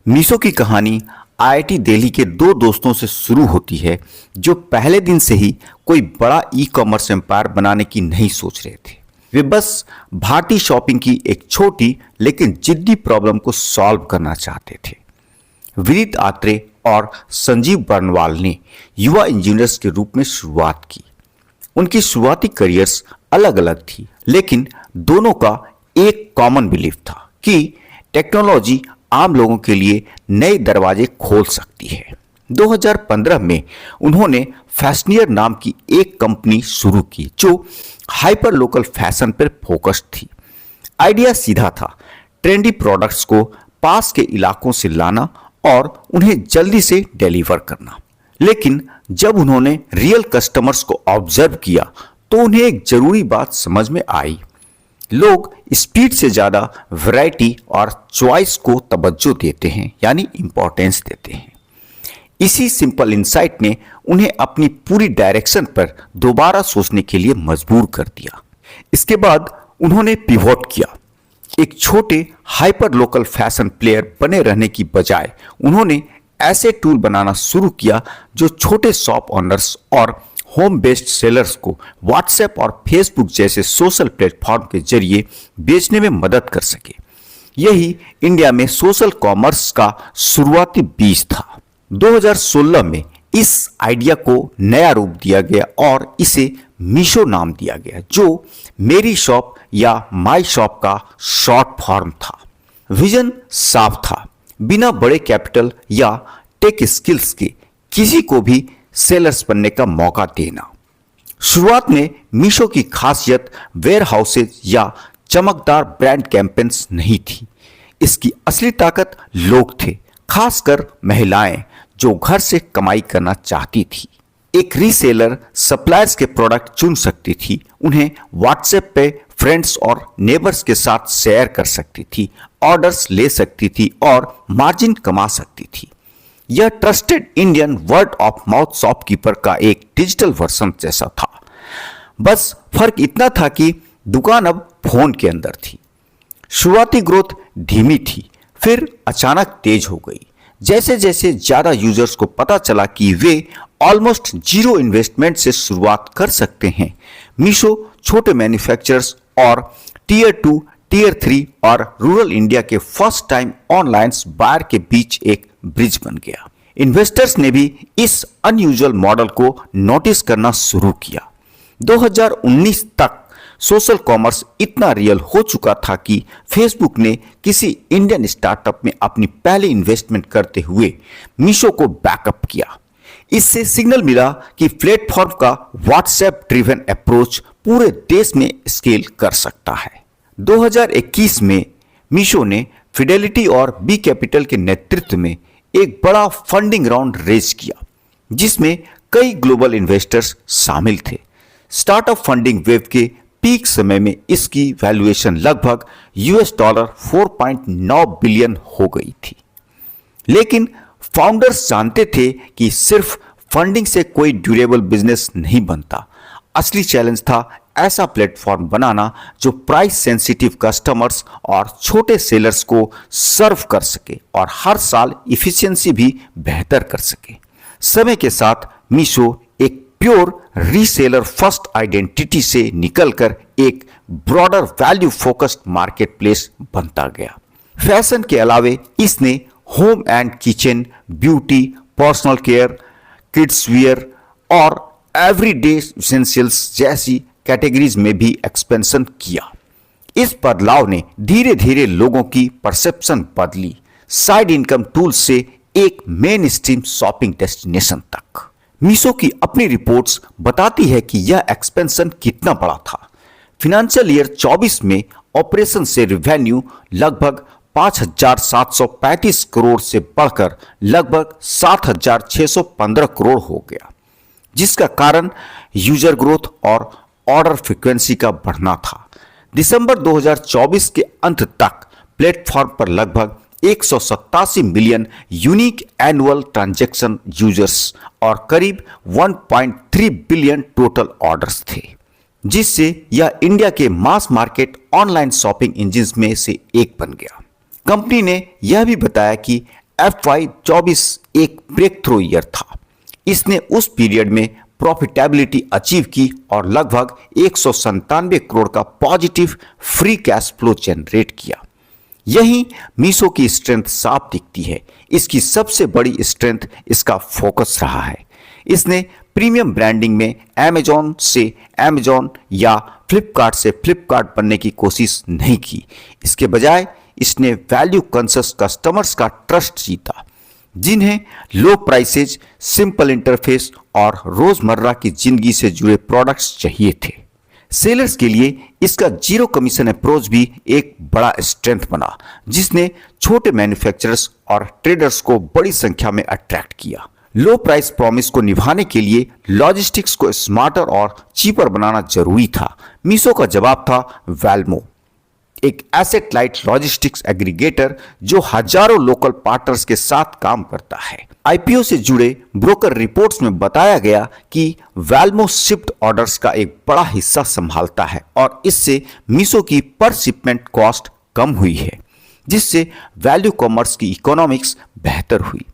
मीशो की कहानी आईआईटी दिल्ली के दो दोस्तों से शुरू होती है जो पहले दिन से ही कोई बड़ा ई कॉमर्स एम्पायर बनाने की नहीं सोच रहे थे। वे बस भारतीय शॉपिंग की एक छोटी लेकिन जिद्दी प्रॉब्लम को सॉल्व करना चाहते थे। विनीत आत्रे और संजीव बर्नवाल ने युवा इंजीनियर्स के रूप में शुरुआत की। उनकी शुरुआती करियर्स अलग अलग थी, लेकिन दोनों का एक कॉमन बिलीफ था कि टेक्नोलॉजी आम लोगों के लिए नए दरवाजे खोल सकती है। 2015 में उन्होंने फैशनियर नाम की एक कंपनी शुरू की जो हाइपर लोकल फैशन पर फोकस्ड थी। आइडिया सीधा था, ट्रेंडी प्रोडक्ट्स को पास के इलाकों से लाना और उन्हें जल्दी से डिलीवर करना। लेकिन जब उन्होंने रियल कस्टमर्स को ऑब्जर्व किया तो उन्हें एक जरूरी बात समझ में आई। लोग स्पीड से ज्यादा वैरायटी और चॉइस को तवज्जो देते हैं, यानी इंपॉर्टेंस देते हैं। इसी सिंपल इंसाइट ने उन्हें अपनी पूरी डायरेक्शन पर दोबारा सोचने के लिए मजबूर कर दिया। इसके बाद उन्होंने पिवोट किया। एक छोटे हाइपर लोकल फैशन प्लेयर बने रहने की बजाय उन्होंने ऐसे टूल बनाना शुरू किया जो छोटे शॉप ओनर्स और होम बेस्ड सेलर्स को व्हाट्सएप और फेसबुक जैसे सोशल प्लेटफॉर्म के जरिए बेचने में मदद कर सके। यही इंडिया में सोशल कॉमर्स का शुरुआती बीज था। 2016 में इस आइडिया को नया रूप दिया गया और इसे मीशो नाम दिया गया, जो मेरी शॉप या माई शॉप का शॉर्ट फॉर्म था। विजन साफ था, बिना बड़े कैपिटल या टेक स्किल्स के किसी को भी सेलर्स बनने का मौका देना। शुरुआत में मीशो की खासियत वेयर हाउसेज या चमकदार ब्रांड कैंपेन्स नहीं थी। इसकी असली ताकत लोग थे, खासकर महिलाएं जो घर से कमाई करना चाहती थी। एक रीसेलर सप्लायर्स के प्रोडक्ट चुन सकती थी, उन्हें व्हाट्सएप पे फ्रेंड्स और नेबर्स के साथ शेयर कर सकती थी, ऑर्डर्स ले सकती थी और मार्जिन कमा सकती थी। यह trusted Indian word of mouth shopkeeper का एक डिजिटल वर्जन जैसा था। बस फर्क इतना था कि दुकान अब फोन के अंदर थी। शुरुआती ग्रोथ धीमी थी, फिर अचानक तेज हो गई। जैसे जैसे ज्यादा यूजर्स को पता चला कि वे ऑलमोस्ट जीरो इन्वेस्टमेंट से शुरुआत कर सकते हैं, मीशो छोटे मैन्युफैक्चरर्स और टीयर 2, टीयर 3 और रूरल इंडिया के फर्स्ट टाइम ऑनलाइन बायर के बीच एक ब्रिज बन गया। इन्वेस्टर्स ने भी इस अनयूजुअल मॉडल को नोटिस करना शुरू किया। 2019 तक सोशल कॉमर्स इतना रियल हो चुका था कि फेसबुक ने किसी इंडियन स्टार्टअप में अपनी पहली इन्वेस्टमेंट करते हुए मीशो को बैकअप किया। इससे सिग्नल मिला कि प्लेटफॉर्म का व्हाट्सएप ड्रिवन अप्रोच पूरे देश में स्केल कर सकता है। 2021 में मीशो ने फिडेलिटी और बी कैपिटल के नेतृत्व में एक बड़ा फंडिंग राउंड रेज किया, जिसमें कई ग्लोबल इन्वेस्टर्स शामिल थे। स्टार्टअप फंडिंग वेव के पीक समय में इसकी वैल्यूएशन लगभग $4.9 बिलियन हो गई थी। लेकिन फाउंडर्स जानते थे कि सिर्फ फंडिंग से कोई ड्यूरेबल बिजनेस नहीं बनता। असली चैलेंज था ऐसा प्लेटफॉर्म बनाना जो प्राइस सेंसिटिव कस्टमर्स और छोटे सेलर्स को सर्व कर सके और हर साल इफिशिएंसी भी बेहतर कर सके। समय के साथ मीशो एक प्योर रीसेलर फर्स्ट आइडेंटिटी से निकलकर एक ब्रॉडर वैल्यू फोकस्ड मार्केटप्लेस बनता गया। फैशन के अलावे इसने home and kitchen, beauty, personal care, kids wear और एवरीडे एसेंशियल्स जैसी कैटेगरीज में भी एक्सपेंशन किया। इस बदलाव ने धीरे धीरे लोगों की परसेप्शन बदली, साइड इनकम टूल से एक मेन स्ट्रीम शॉपिंग डेस्टिनेशन तक। मीशो की अपनी रिपोर्ट्स बताती है कि यह एक्सपेंशन कितना बड़ा था। फिनेंशियल ईयर 24 में ऑपरेशन से रेवेन्यू लगभग 5,735 करोड़ से बढ़कर लगभग 7,615 करोड़ हो गया, जिसका कारण यूजर ग्रोथ और ऑर्डर फ्रीक्वेंसी का बढ़ना था। दिसंबर 2024 के अंत तक प्लेटफॉर्म पर लगभग 187 million unique annual transaction users और करीब 1.3 बिलियन टोटल ऑर्डर्स थे, जिससे यह इंडिया के mass market online shopping engines में से एक बन गया। कंपनी ने यह भी बताया कि FY24 एक ब्रेक थ्रू ईयर था। इसने उस पीरियड में प्रॉफिटेबिलिटी अचीव की और लगभग 197 करोड़ का positive free cash flow generate किया। यही मीशो की स्ट्रेंथ साफ दिखती है। इसकी सबसे बड़ी स्ट्रेंथ इसका फोकस रहा है। इसने प्रीमियम ब्रांडिंग में अमेजॉन से अमेजॉन या फ्लिपकार्ट से फ्लिपकार्ट बनने की कोशिश नहीं की। इसके बजाय इसने वैल्यू कॉन्शियस कस्टमर्स का ट्रस्ट जीता, जिन्हें लो प्राइसेज, सिंपल इंटरफेस और रोजमर्रा की जिंदगी से जुड़े प्रोडक्ट्स चाहिए थे। सेलर्स के लिए इसका जीरो कमीशन अप्रोच भी एक बड़ा स्ट्रेंथ बना, जिसने छोटे मैन्युफैक्चरर्स और ट्रेडर्स को बड़ी संख्या में अट्रैक्ट किया। लो प्राइस प्रॉमिस को निभाने के लिए लॉजिस्टिक्स को स्मार्टर और चीपर बनाना जरूरी था। मीशो का जवाब था वेलमो, एक एसेट लाइट लॉजिस्टिक्स एग्रीगेटर जो हजारों लोकल पार्टनर्स के साथ काम करता है। आईपीओ से जुड़े ब्रोकर रिपोर्ट्स में बताया गया कि वेलमो शिफ्ट ऑर्डर्स का एक बड़ा हिस्सा संभालता है और इससे मीशो की पर शिपमेंट कॉस्ट कम हुई है, जिससे वैल्यू कॉमर्स की इकोनॉमिक्स बेहतर हुई।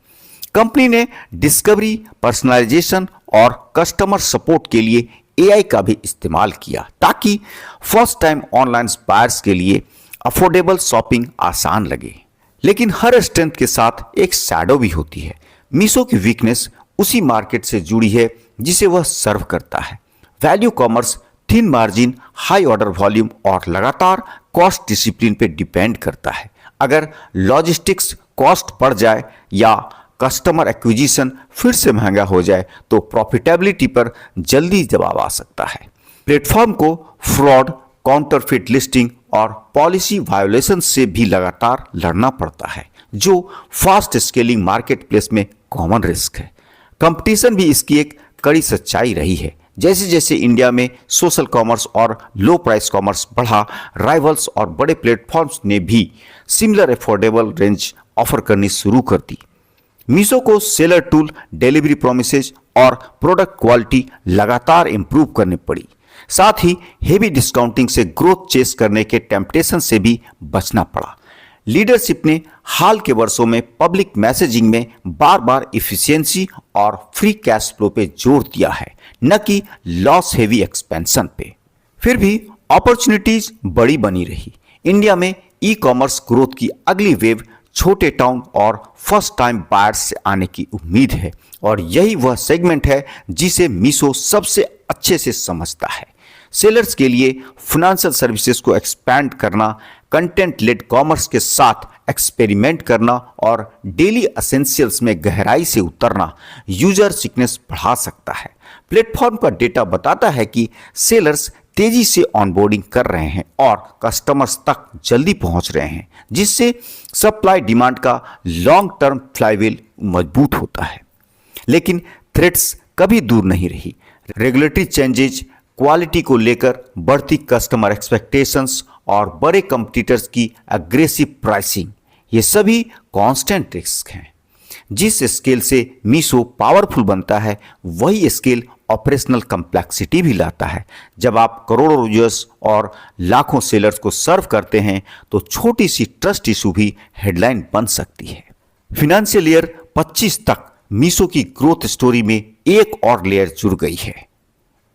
कंपनी ने डिस्कवरी, पर्सनलाइजेशन और कस्टमर सपोर्ट के लिए एआई का भी इस्तेमाल किया, ताकि फर्स्ट टाइम ऑनलाइन बायर्स के लिए अफोर्डेबल शॉपिंग आसान लगे। लेकिन हर स्ट्रेंथ के साथ एक शैडो भी होती है। मीशो की वीकनेस उसी मार्केट से जुड़ी है जिसे वह सर्व करता है। Value commerce thin margin, high order volume और लगातार कॉस्ट डिसिप्लिन पे डिपेंड करता है। अगर लॉजिस्टिक्स कॉस्ट बढ़ जाए या कस्टमर एक्विजिशन फिर से महंगा हो जाए तो प्रॉफिटेबिलिटी पर जल्दी जवाब आ सकता है। प्लेटफॉर्म को फ्रॉड, काउंटरफिट लिस्टिंग और पॉलिसी वायोलेशन से भी लगातार लड़ना पड़ता है, जो फास्ट स्केलिंग मार्केट प्लेस में कॉमन रिस्क है। कंपटीशन भी इसकी एक कड़ी सच्चाई रही है। जैसे जैसे इंडिया में सोशल कॉमर्स और लो प्राइस कॉमर्स बढ़ा, राइवल्स और बड़े प्लेटफॉर्म्स ने भी सिमिलर अफोर्डेबल रेंज ऑफर करनी शुरू कर दी। मीशो को सेलर टूल, डिलीवरी प्रोमिसेज और प्रोडक्ट क्वालिटी लगातार इंप्रूव करनी पड़ी। साथ ही हेवी डिस्काउंटिंग से ग्रोथ चेस करने के टेम्पटेशन से भी बचना पड़ा। लीडरशिप ने हाल के वर्षों में पब्लिक मैसेजिंग में बार बार इफिशियंसी और फ्री कैश फ्लो पे जोर दिया है, न कि लॉस हेवी एक्सपेंशन पे। फिर भी अपॉर्चुनिटीज बड़ी बनी रही। इंडिया में ई कॉमर्स ग्रोथ की अगली वेव छोटे टाउन और फर्स्ट टाइम बायर्स से आने की उम्मीद है, और यही वह सेगमेंट है जिसे मीशो सबसे अच्छे से समझता है। सेलर्स के लिए फाइनेंशियल सर्विसेज को एक्सपैंड करना, कंटेंट लेड कॉमर्स के साथ एक्सपेरिमेंट करना और डेली एसेंशियल्स में गहराई से उतरना यूजर सिकनेस बढ़ा सकता है। प्लेटफॉर्म का डेटा बताता है कि सेलर्स तेजी से ऑनबोर्डिंग कर रहे हैं और कस्टमर्स तक जल्दी पहुंच रहे हैं, जिससे सप्लाई डिमांड का लॉन्ग टर्म फ्लाईव्हील मजबूत होता है। लेकिन थ्रेट्स कभी दूर नहीं रही। रेगुलेटरी चेंजेज, क्वालिटी को लेकर बढ़ती कस्टमर एक्सपेक्टेशंस और बड़े कंपटीटर्स की अग्रेसिव प्राइसिंग, ये सभी कांस्टेंट रिस्क हैं। जिस स्केल से मीशो पावरफुल बनता है, वही स्केल ऑपरेशनल कम्प्लेक्सिटी भी लाता है। जब आप करोड़ों यूजर्स और लाखों सेलर्स को सर्व करते हैं तो छोटी सी ट्रस्ट इशू भी हेडलाइन बन सकती है। फिनेंशियल ईयर 25 तक मीशो की ग्रोथ स्टोरी में एक और लेयर जुड़ गई है।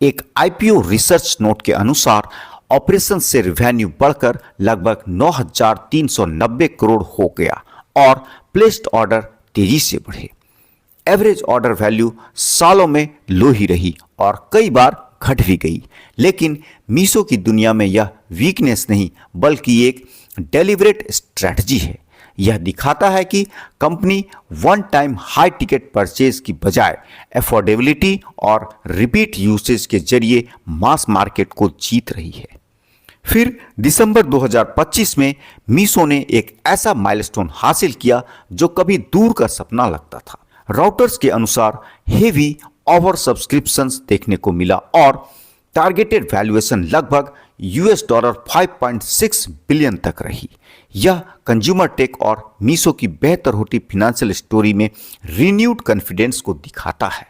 एक आईपीओ रिसर्च नोट के अनुसार ऑपरेशन से रेवेन्यू बढ़कर लगभग 9,390 करोड़ हो गया और प्लेस्ड ऑर्डर तेजी से बढ़े। एवरेज ऑर्डर वैल्यू सालों में लो ही रही और कई बार घट भी गई। लेकिन मीशो की दुनिया में यह वीकनेस नहीं, बल्कि एक डेलिब्रेट स्ट्रैटेजी है। यह दिखाता है कि company one time high ticket purchase की बजाय अफोर्डेबिलिटी और रिपीट यूसेज के जरिए मास मार्केट को जीत रही है। फिर दिसंबर 2025 में मीशो ने एक ऐसा माइलस्टोन हासिल किया जो कभी दूर का सपना लगता था। राउटर्स के अनुसार हेवी ओवर सब्सक्रिप्शंस देखने को मिला और टारगेटेड वैल्यूएशन लगभग $5.6 बिलियन तक रही। यह कंज्यूमर टेक और मीशो की बेहतर होती फिनेंशियल स्टोरी में रिन्यूड कॉन्फिडेंस को दिखाता है।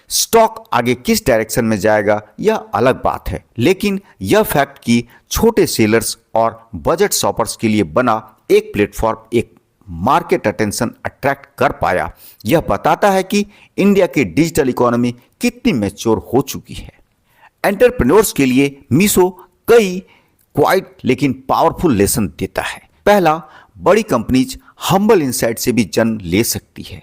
स्टॉक आगे किस डायरेक्शन में जाएगा यह अलग बात है, लेकिन यह फैक्ट कि छोटे सेलर्स और बजट शॉपर्स के लिए बना एक प्लेटफॉर्म एक मार्केट अटेंशन अट्रैक्ट कर पाया, यह बताता है कि इंडिया की डिजिटल इकोनॉमी कितनी मैच्योर हो चुकी है। एंटरप्रेन्योर्स के लिए मीशो कई क्वाइट लेकिन पावरफुल लेसन देता है। पहला, बड़ी कंपनीज हम्बल इनसाइट से भी जन्म ले सकती है।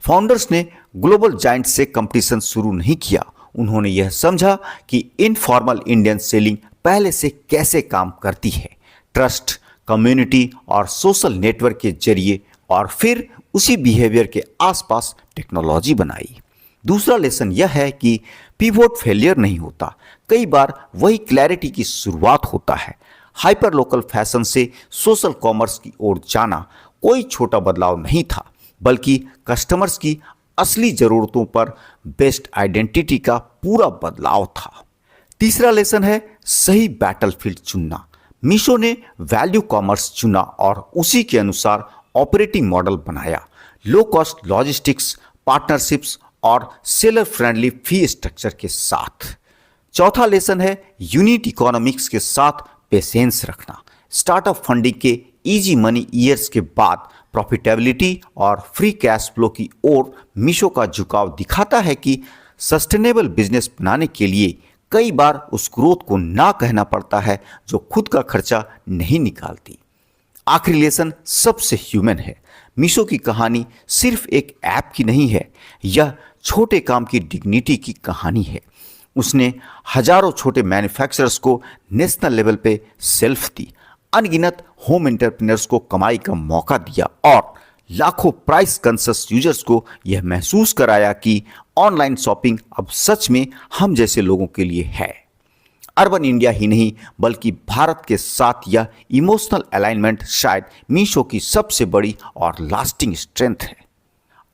फाउंडर्स ने ग्लोबल जायंट से कंपटीशन शुरू नहीं किया, उन्होंने यह समझा कि इनफॉर्मल इंडियन सेलिंग पहले से कैसे काम करती है, ट्रस्ट, कम्युनिटी और सोशल नेटवर्क के जरिए, और फिर उसी बिहेवियर के आसपास टेक्नोलॉजी बनाई। दूसरा लेसन यह है कि पिवोट फेलियर नहीं होता, कई बार वही क्लैरिटी की शुरुआत होता है। हाइपर लोकल फैशन से सोशल कॉमर्स की ओर जाना कोई छोटा बदलाव नहीं था, बल्कि कस्टमर्स की असली जरूरतों पर बेस्ड आइडेंटिटी का पूरा बदलाव था। तीसरा लेसन है सही बैटलफील्ड चुनना। मीशो ने वैल्यू कॉमर्स चुना और उसी के अनुसार ऑपरेटिंग मॉडल बनाया, लो कॉस्ट लॉजिस्टिक्स, पार्टनरशिप्स और सेलर फ्रेंडली फी स्ट्रक्चर के साथ। चौथा लेसन है यूनिट इकोनॉमिक्स के साथ पेशेंस रखना। स्टार्टअप फंडिंग के इजी मनी ईयर्स के बाद प्रॉफिटेबिलिटी और फ्री कैश फ्लो की ओर मीशो का झुकाव दिखाता है कि सस्टेनेबल बिजनेस बनाने के लिए कई बार उस ग्रोथ को ना कहना पड़ता है जो खुद का खर्चा नहीं निकालती। आखिरी लेसन सबसे ह्यूमन है। मीशो की कहानी सिर्फ एक ऐप की नहीं है, यह छोटे काम की डिग्निटी की कहानी है। उसने हजारों छोटे मैन्युफैक्चरर्स को नेशनल लेवल पे सेल्फ दी, अनगिनत होम एंटरप्रेन्योर्स को कमाई का मौका दिया और लाखों प्राइस कॉन्शियस यूजर्स को यह महसूस कराया कि ऑनलाइन शॉपिंग अब सच में हम जैसे लोगों के लिए है। अर्बन इंडिया ही नहीं बल्कि भारत के साथ यह इमोशनल अलाइनमेंट शायद मीशो की सबसे बड़ी और लास्टिंग स्ट्रेंथ है।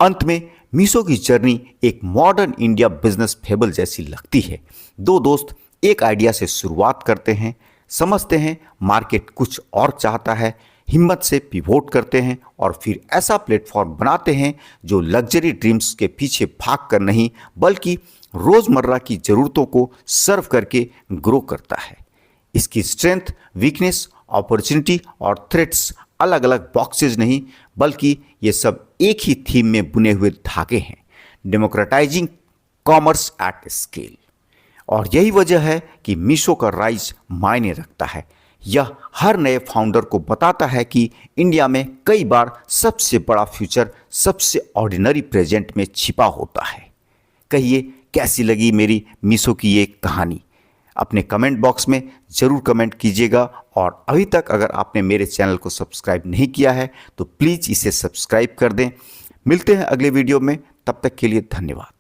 अंत में मीशो की जर्नी एक मॉडर्न इंडिया बिजनेस फेबल जैसी लगती है। दो दोस्त एक आइडिया से शुरुआत करते हैं, समझते हैं मार्केट कुछ और चाहता है, हिम्मत से पिवोट करते हैं और फिर ऐसा प्लेटफॉर्म बनाते हैं जो लग्जरी ड्रीम्स के पीछे भाग कर नहीं बल्कि रोजमर्रा की जरूरतों को सर्व करके ग्रो करता है। इसकी स्ट्रेंथ, वीकनेस, अपॉर्चुनिटी और थ्रेट्स अलग अलग बॉक्सेज नहीं बल्कि ये सब एक ही थीम में बुने हुए धागे हैं, डेमोक्रेटाइजिंग कॉमर्स एट स्केल। और यही वजह है कि मीशो का राइज मायने रखता है। यह हर नए फाउंडर को बताता है कि इंडिया में कई बार सबसे बड़ा फ्यूचर सबसे ऑर्डिनरी प्रेजेंट में छिपा होता है। कहिए कैसी लगी मेरी मीशो की ये कहानी? अपने कमेंट बॉक्स में ज़रूर कमेंट कीजिएगा और अभी तक अगर आपने मेरे चैनल को सब्सक्राइब नहीं किया है तो प्लीज़ इसे सब्सक्राइब कर दें। मिलते हैं अगले वीडियो में, तब तक के लिए धन्यवाद।